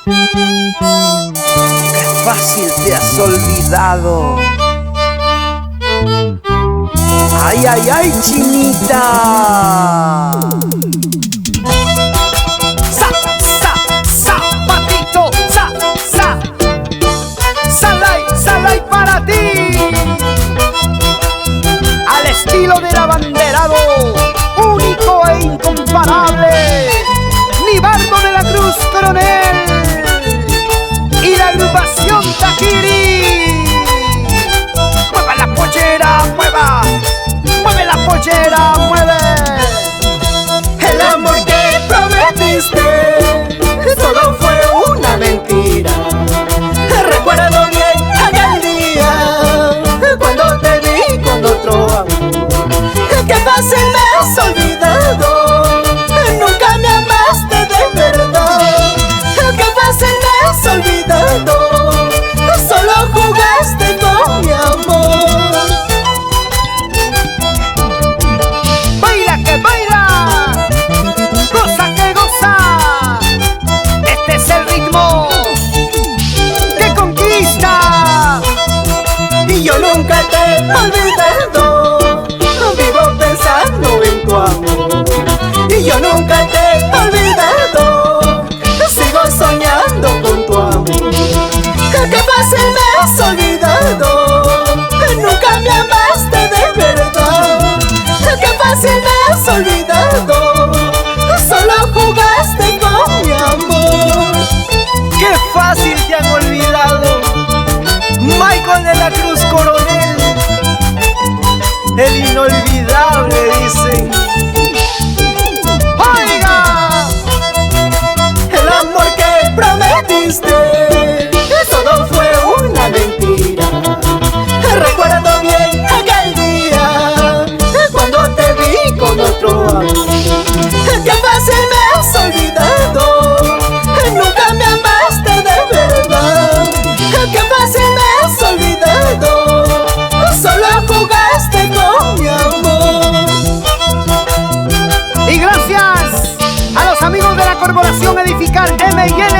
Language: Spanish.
Qué fácil te has olvidado. Ay, ay, ay, chinita. Sa, sa, zapatito, sa, sa. Salai, salai para ti. Al estilo del abanderado, único e incomparable, Nibardo de la Cruz Coronel y la agrupación Tajiri. Mueva la pollera, mueva, mueve la pollera, mueve. El amor que prometiste, todo fue una mentira. Recuerdo bien aquel día, cuando te vi con otro amor. Qué fácil me has olvidado, nunca me amaste de verdad. Qué fácil me has olvidado, solo jugaste con mi amor. Baila que baila, goza que goza. Este es el ritmo que conquista. Y yo nunca te he olvidado, vivo pensando en tu amor. Y yo nunca te he olvidado, sigo soñando con tu amor. Qué fácil me has olvidado, nunca me amaste de verdad. Qué fácil me has olvidado, solo jugaste con mi amor. Qué fácil te han olvidado. Michael de la Cruz Coronel, el inolvidable, dicen. ¡Oiga! El amor que prometiste, todo fue una mentira. Recuerdo bien aquel día, cuando te vi con otro amor. Qué fácil me has olvidado, nunca me amaste de verdad. Qué fácil me has olvidado, solo jugaste con mi amor. Y gracias a los amigos de la Corporación Edificar M&L